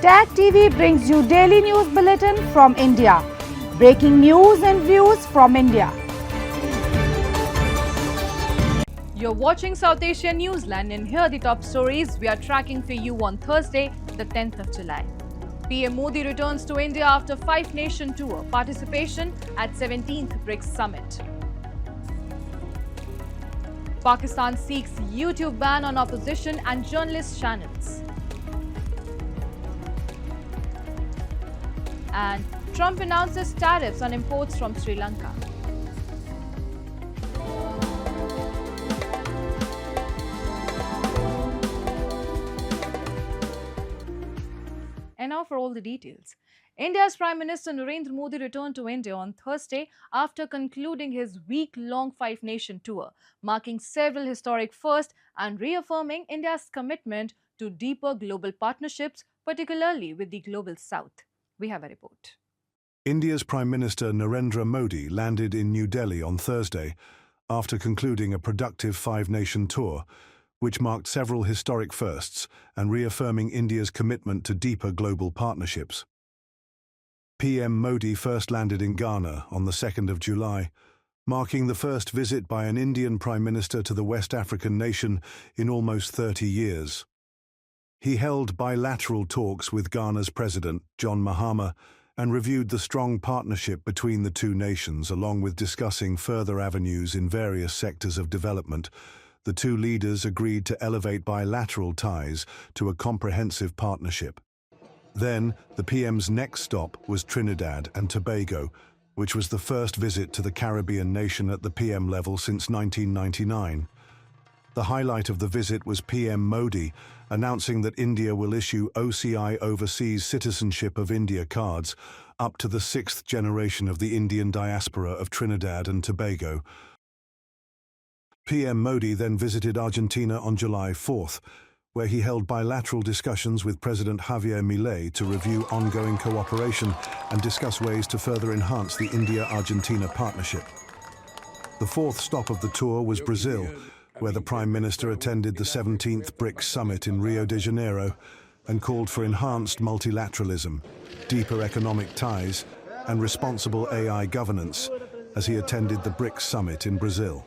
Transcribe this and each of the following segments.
Tag TV brings you daily news bulletin from India. Breaking news and views from India. You're watching South Asia Newsline, and here are the top stories we are tracking for you on Thursday, the 10th of July. PM Modi returns to India after five-nation tour, participation at 17th BRICS Summit. Pakistan seeks YouTube ban on opposition and journalist channels. And Trump announces tariffs on imports from Sri Lanka. And now for all the details. India's Prime Minister Narendra Modi returned to India on Thursday after concluding his week-long five-nation tour, marking several historic firsts and reaffirming India's commitment to deeper global partnerships, particularly with the Global South. We have a report. India's Prime Minister Narendra Modi landed in New Delhi on Thursday after concluding a productive five-nation tour, which marked several historic firsts and reaffirming India's commitment to deeper global partnerships. PM Modi first landed in Ghana on the 2nd of July, marking the first visit by an Indian Prime Minister to the West African nation in almost 30 years. He held bilateral talks with Ghana's President, John Mahama, and reviewed the strong partnership between the two nations, along with discussing further avenues in various sectors of development. The two leaders agreed to elevate bilateral ties to a comprehensive partnership. Then, the PM's next stop was Trinidad and Tobago, which was the first visit to the Caribbean nation at the PM level since 1999. The highlight of the visit was PM Modi announcing that India will issue OCI Overseas Citizenship of India cards up to the sixth generation of the Indian diaspora of Trinidad and Tobago. PM Modi then visited Argentina on July 4th, where he held bilateral discussions with President Javier Milei to review ongoing cooperation and discuss ways to further enhance the India-Argentina partnership. The fourth stop of the tour was Brazil, where the Prime Minister attended the 17th BRICS Summit in Rio de Janeiro and called for enhanced multilateralism, deeper economic ties, and responsible AI governance as he attended the BRICS Summit in Brazil.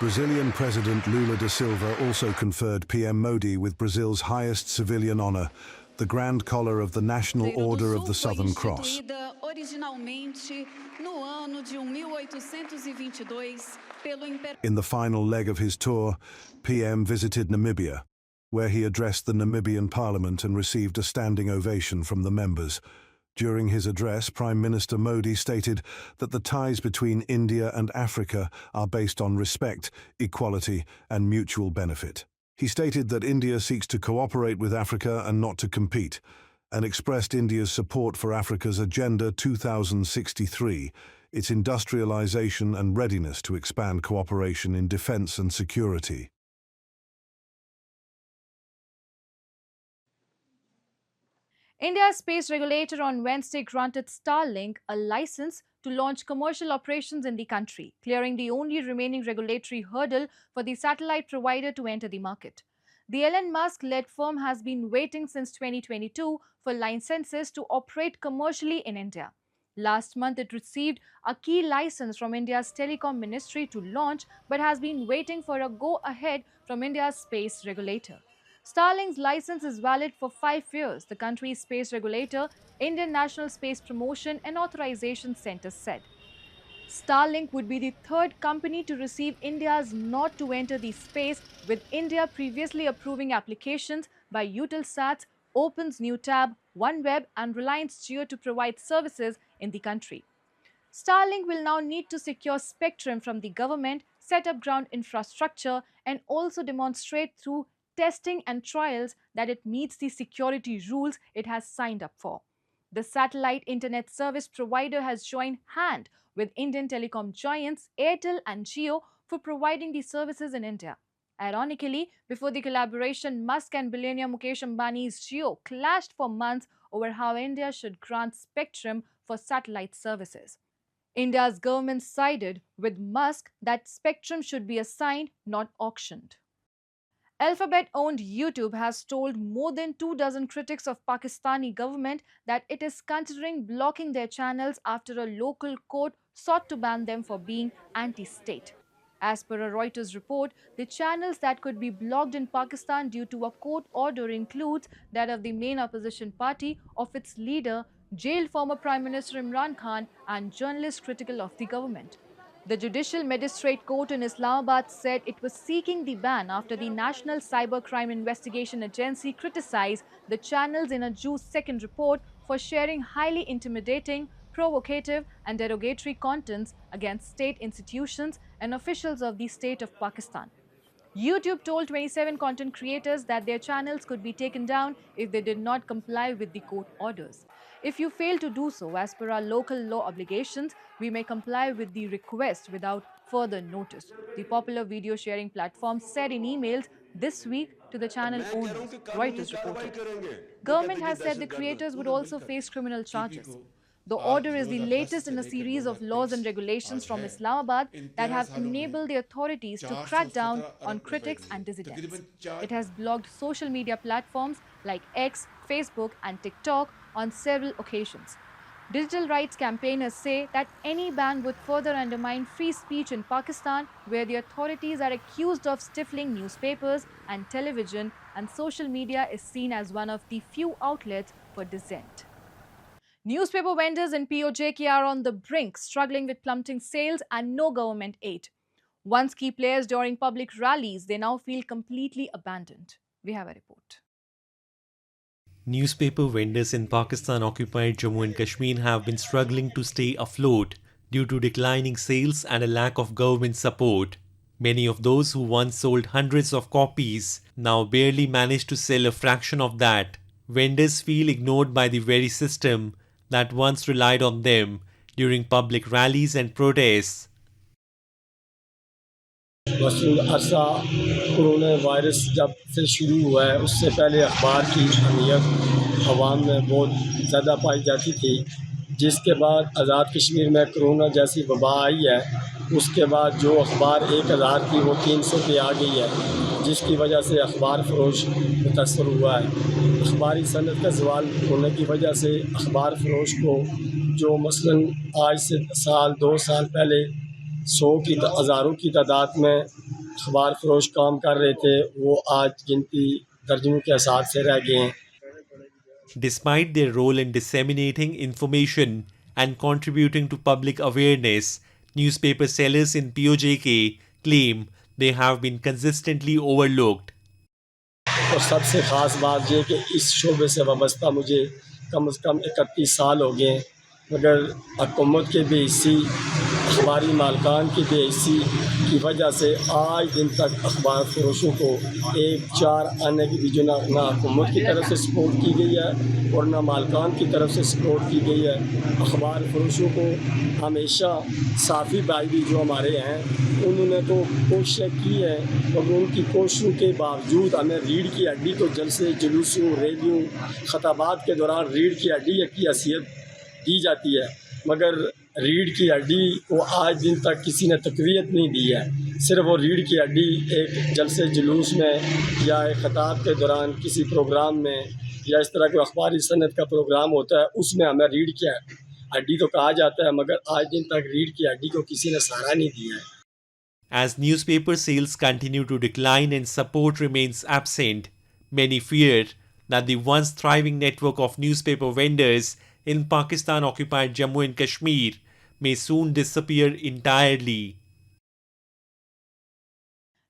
Brazilian President Lula da Silva also conferred PM Modi with Brazil's highest civilian honor, the Grand Collar of the National Order of the Southern Cross. In the final leg of his tour, PM visited Namibia, where he addressed the Namibian Parliament and received a standing ovation from the members. During his address, Prime Minister Modi stated that the ties between India and Africa are based on respect, equality, and mutual benefit. He stated that India seeks to cooperate with Africa and not to compete, and expressed India's support for Africa's Agenda 2063, its industrialization and readiness to expand cooperation in defense and security. India's space regulator on Wednesday granted Starlink a license to launch commercial operations in the country, clearing the only remaining regulatory hurdle for the satellite provider to enter the market. The Elon Musk-led firm has been waiting since 2022 for licenses to operate commercially in India. Last month, it received a key license from India's telecom ministry to launch, but has been waiting for a go-ahead from India's space regulator. Starlink's license is valid for 5 years, the country's space regulator, Indian National Space Promotion and Authorization Centre, said. Starlink would be the third company to receive India's nod to enter the space, with India previously approving applications by Eutelsat, Open's new tab, OneWeb and Reliance Jio to provide services in the country. Starlink will now need to secure spectrum from the government, set up ground infrastructure and also demonstrate through testing and trials that it meets the security rules it has signed up for. The satellite internet service provider has joined hand with Indian telecom giants Airtel and Jio for providing the services in India. Ironically, before the collaboration, Musk and billionaire Mukesh Ambani's Jio clashed for months over how India should grant spectrum for satellite services. India's government sided with Musk that spectrum should be assigned, not auctioned. Alphabet-owned YouTube has told more than 2 dozen critics of Pakistani government that it is considering blocking their channels after a local court sought to ban them for being anti-state. As per a Reuters report, the channels that could be blocked in Pakistan due to a court order includes that of the main opposition party, of its leader, jailed former Prime Minister Imran Khan, and journalists critical of the government. The Judicial Magistrate Court in Islamabad said it was seeking the ban after the National Cybercrime Investigation Agency criticized the channels in a June 2nd report for sharing highly intimidating, provocative, and derogatory contents against state institutions and officials of the state of Pakistan. YouTube told 27 content creators that their channels could be taken down if they did not comply with the court orders. If you fail to do so as per our local law obligations, we may comply with the request without further notice, the popular video sharing platform said in emails this week to the channel owners, Reuters reported. Government has said the creators would also face criminal charges. The order is the latest in a series of laws and regulations from Islamabad that have enabled the authorities to crack down on critics and dissidents. It has blocked social media platforms like X, Facebook, and TikTok on several occasions. Digital rights campaigners say that any ban would further undermine free speech in Pakistan, where the authorities are accused of stifling newspapers and television, and social media is seen as one of the few outlets for dissent. Newspaper vendors in POJK are on the brink, struggling with plummeting sales and no government aid. Once key players during public rallies, they now feel completely abandoned. We have a report. Newspaper vendors in Pakistan-occupied Jammu and Kashmir have been struggling to stay afloat due to declining sales and a lack of government support. Many of those who once sold hundreds of copies now barely manage to sell a fraction of that. Vendors feel ignored by the very system that once relied on them during public rallies and protests. Masrul अरसा corona virus जब से शुरू हुआ है उससे पहले अखबार की अहमियत आवाम में बहुत ज़्यादा पाई जाती थी। जिसके बाद आज़ाद कश्मीर में कोरोना जैसी वबा आई है उसके बाद जो अखबार 1000 की वो 300 पे आ गई है, जिसकी वजह से अखबार फरोश मुतासर हुआ है। अखबारी सनत का ज़वाल होने की वजह से अखबार फरोश को जो मसलन आज से साल 2 साल पहले 100 की हज़ारों की तादाद में अखबार फरोश काम कर रहे थे, वो आज गिनती दर्जनों के हिसाब से रह गए हैं। Despite their role in disseminating information and contributing to public awareness, newspaper sellers in POJK claim they have been consistently overlooked. और सबसे ख़ास बात ये कि इस शोबे से वाबस्ता मुझे कम से कम 31 साल हो गए हैं, मगर हुकूमत के बेहिस्सी, अखबारी मालकान की बेहिस्सी की वजह से आज दिन तक अखबार फरोशों को एक चार आने की भी जो ना हुकूमत की तरफ से सपोर्ट की गई है और ना मालकान की तरफ से सपोर्ट की गई है। अखबार फरोशों को हमेशा साफ़ी भाई भी जो हमारे हैं उन्होंने तो कोशिशें की है, मगर उनकी कोशिशों के बावजूद हमें रीढ़ की हड्डी तो जलसे जुलूसों रैलियों खताबात के दौरान रीढ़ की हड्डी की हैसियत दी जाती है, मगर रीढ़ की हड्डी को आज दिन तक किसी ने तक़वियत नहीं दी है। सिर्फ वो रीढ़ की हड्डी एक जलसे जुलूस में या एक खताब के दौरान किसी प्रोग्राम में या इस तरह के अखबारी सनत का प्रोग्राम होता है उसमें हमें रीढ़ की हड्डी तो कहा जाता है, मगर आज दिन तक रीढ़ की हड्डी को किसी ने सहारा नहीं दिया है। As newspaper sales continue to decline and support remains absent, many fear that the once thriving network of newspaper vendors in Pakistan-occupied Jammu and Kashmir may soon disappear entirely.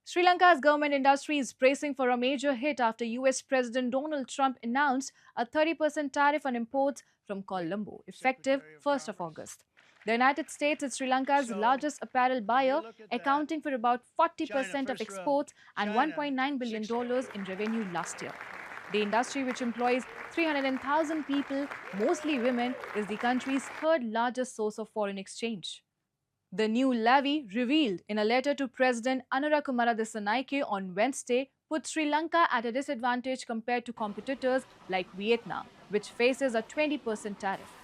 Sri Lanka's government industry is bracing for a major hit after US President Donald Trump announced a 30% tariff on imports from Colombo, effective 1st of August. The United States is Sri Lanka's largest apparel buyer, accounting for about 40% of exports and $1.9 billion in revenue last year. The industry, which employs 300,000 people, mostly women, is the country's third largest source of foreign exchange. The new levy, revealed in a letter to President Anurakumara Dissanayake on Wednesday, put Sri Lanka at a disadvantage compared to competitors like Vietnam, which faces a 20% tariff.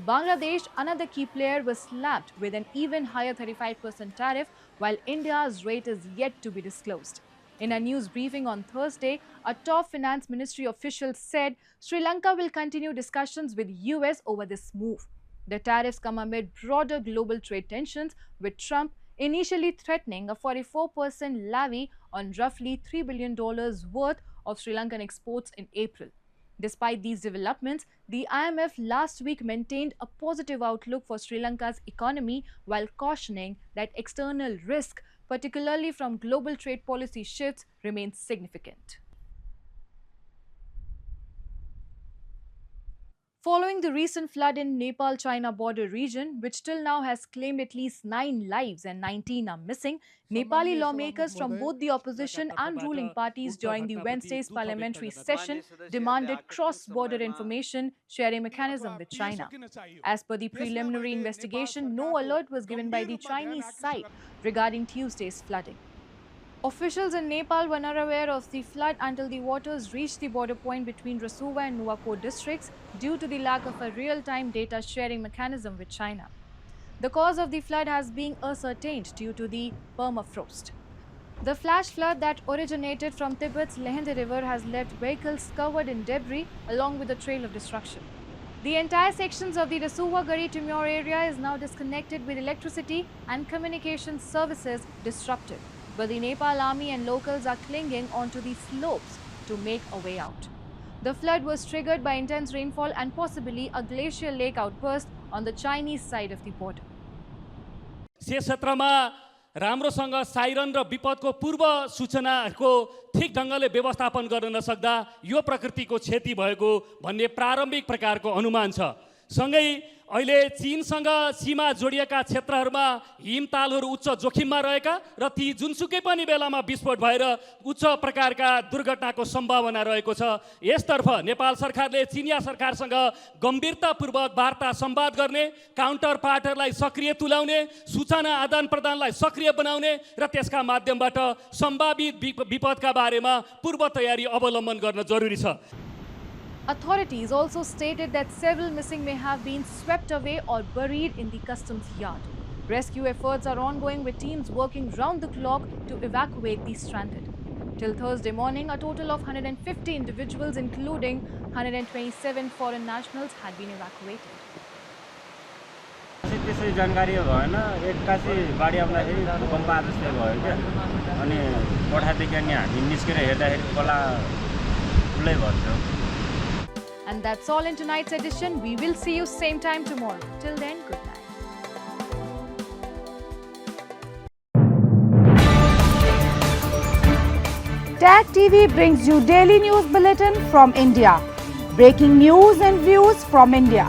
Bangladesh, another key player, was slapped with an even higher 35% tariff, while India's rate is yet to be disclosed. In a news briefing on Thursday, a top finance ministry official said Sri Lanka will continue discussions with US over this move. The tariffs come amid broader global trade tensions, with Trump initially threatening a 44% levy on roughly $3 billion worth of Sri Lankan exports in April. Despite these developments, the IMF last week maintained a positive outlook for Sri Lanka's economy while cautioning that external risk, particularly from global trade policy shifts, remains significant. Following the recent flood in Nepal-China border region, which till now has claimed at least 9 lives and 19 are missing, Nepali lawmakers from both the opposition and ruling parties during the Wednesday's parliamentary session demanded cross-border information sharing mechanism with China. As per the preliminary investigation, no alert was given by the Chinese side regarding Tuesday's flooding. Officials in Nepal were not aware of the flood until the waters reached the border point between Rasuwa and Nuwako districts due to the lack of a real-time data sharing mechanism with China. The cause of the flood has been ascertained due to the permafrost. The flash flood that originated from Tibet's Lehende River has left vehicles covered in debris along with a trail of destruction. The entire sections of the Rasuwa-Gari-Timur area is now disconnected with electricity and communication services disrupted. But the Nepal army and locals are clinging onto the slopes to make a way out. The flood was triggered by intense rainfall and possibly a glacial lake outburst on the Chinese side of the border. क्षेत्रमा राम्रोसँग siren र विपदको पूर्व सूचनाको ठीक ढङ्गले व्यवस्थापन गर्न नसक्दा यो प्रकृतिको क्षति भएको भन्ने प्रारम्भिक प्रकारको अनुमान छ। सँगै अहिले चीनसँग सीमा जोडिएका क्षेत्रहरूमा हिमतालहरू उच्च जोखिममा रहेका र ती जुनसुकै पनि बेलामा विस्फोट भएर उच्च प्रकारका दुर्घटनाको सम्भावना रहेको छ। यसतर्फ नेपाल सरकारले चिनिया सरकारसँग गम्भीरतापूर्वक वार्ता संवाद गर्ने, काउन्टर पार्टहरूलाई सक्रिय तुल्याउने, सूचना आदान प्रदानलाई सक्रिय बनाउने र त्यसका माध्यमबाट सम्भावित विपदका बारेमा पूर्व तयारी अवलम्बन गर्न जरुरी छ। Authorities also stated that several missing may have been swept away or buried in the customs yard. Rescue efforts are ongoing with teams working round the clock to evacuate the stranded. Till Thursday morning, a total of 150 individuals, including 127 foreign nationals, had been evacuated. त्यसै जानकारी भएन एक्कासी बाढी आउँदाखेरि भूकम्प जस्तै भयो के अनि कोठादेखि अनि हामी निस्केर हेर्दाखेरि खोला खुल्लै भयो। And that's all in tonight's edition. We will see you same time tomorrow. Till then, good night. Tag TV brings you daily news bulletin from India. Breaking news and views from India.